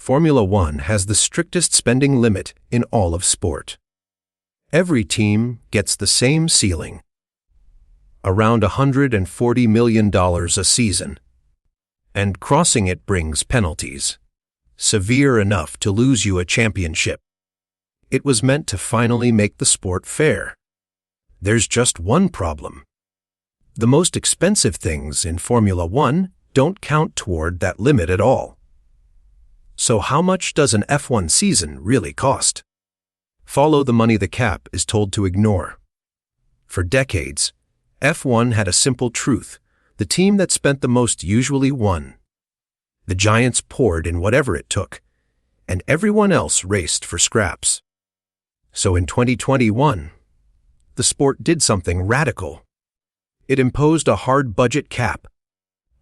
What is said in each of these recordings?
Formula One has the strictest spending limit in all of sport. Every team gets the same ceiling, around $140 million a season, and crossing it brings penalties, severe enough to lose you a championship. It was meant to finally make the sport fair. There's just one problem. The most expensive things in Formula One don't count toward that limit at all. So how much does an F1 season really cost? Follow the money the cap is told to ignore. For decades, F1 had a simple truth: the team that spent the most usually won. The giants poured in whatever it took, and everyone else raced for scraps. So in 2021, the sport did something radical. It imposed a hard budget cap,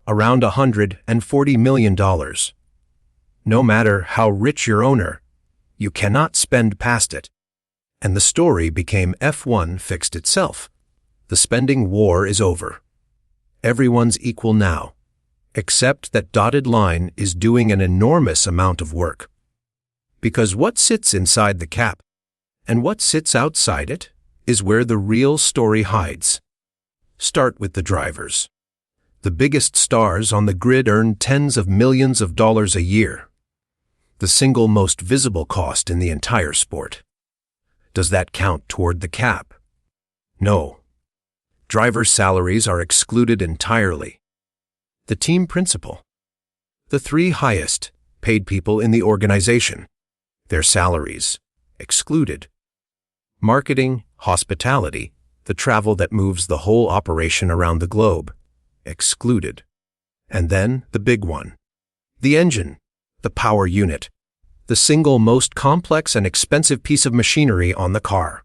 around $140 million. No matter how rich your owner, you cannot spend past it. And the story became F1 fixed itself. The spending war is over. Everyone's equal now, except that dotted line is doing an enormous amount of work. Because what sits inside the cap and what sits outside it is where the real story hides. Start with the drivers. The biggest stars on the grid earn tens of millions of dollars a year, the single most visible cost in the entire sport. Does that count toward the cap? No. Drivers' salaries are excluded entirely. The team principal, the three highest paid people in the organization, their salaries excluded. Marketing, hospitality, the travel that moves the whole operation around the globe, excluded. And then the big one, the engine, the power unit, the single most complex and expensive piece of machinery on the car.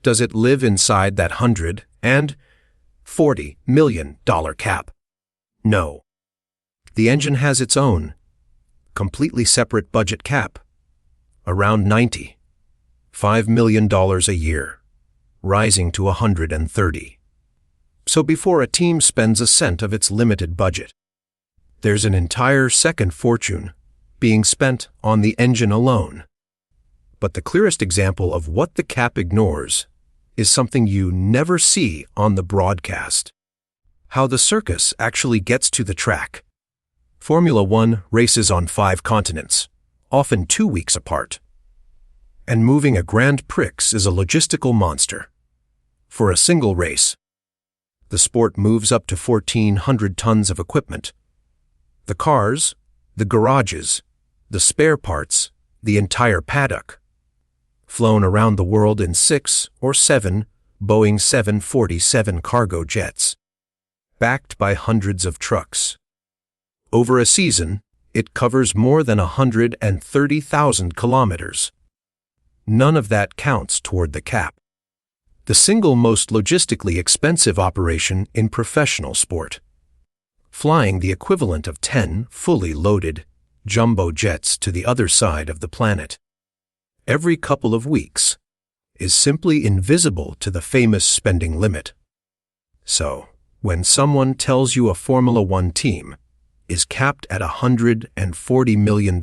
Does it live inside that $140 million cap? No. The engine has its own, completely separate budget cap, around $95 million a year, rising to $130. So before a team spends a cent of its limited budget, there's an entire second fortune being spent on the engine alone. But the clearest example of what the cap ignores is something you never see on the broadcast: how the circus actually gets to the track. Formula One races on 5 continents, often 2 weeks apart. And moving a Grand Prix is a logistical monster. For a single race, the sport moves up to 1,400 tons of equipment. The cars, the garages, the spare parts, the entire paddock. Flown around the world in 6 or 7 Boeing 747 cargo jets, backed by hundreds of trucks. Over a season, it covers more than 130,000 kilometers. None of that counts toward the cap. The single most logistically expensive operation in professional sport. Flying the equivalent of 10 fully loaded jumbo jets to the other side of the planet every couple of weeks is simply invisible to the famous spending limit. So, when someone tells you a Formula One team is capped at $140 million,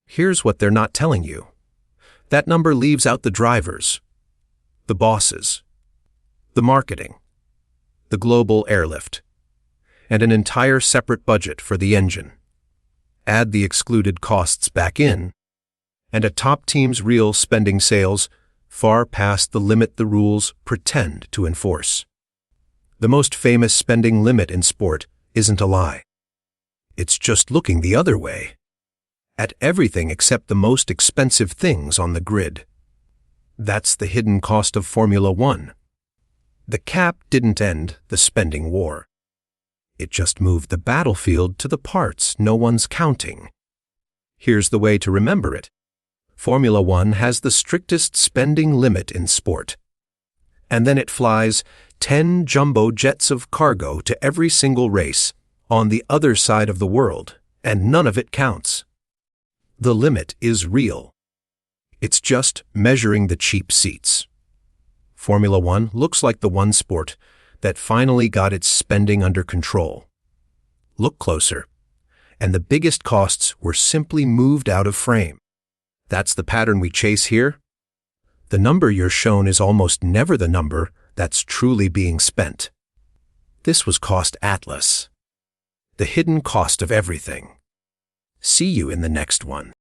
here's what they're not telling you. That number leaves out the drivers, the bosses, the marketing, the global airlift, and an entire separate budget for the engine. Add the excluded costs back in, and a top team's real spending sales far past the limit the rules pretend to enforce. The most famous spending limit in sport isn't a lie. It's just looking the other way, at everything except the most expensive things on the grid. That's the hidden cost of Formula One. The cap didn't end the spending war. It just moved the battlefield to the parts no one's counting. Here's the way to remember it. Formula One has the strictest spending limit in sport. And then it flies 10 jumbo jets of cargo to every single race on the other side of the world, and none of it counts. The limit is real. It's just measuring the cheap seats. Formula One looks like the one sport that finally got its spending under control. Look closer, and the biggest costs were simply moved out of frame. That's the pattern we chase here. The number you're shown is almost never the number that's truly being spent. This was Cost Atlas, the hidden cost of everything. See you in the next one.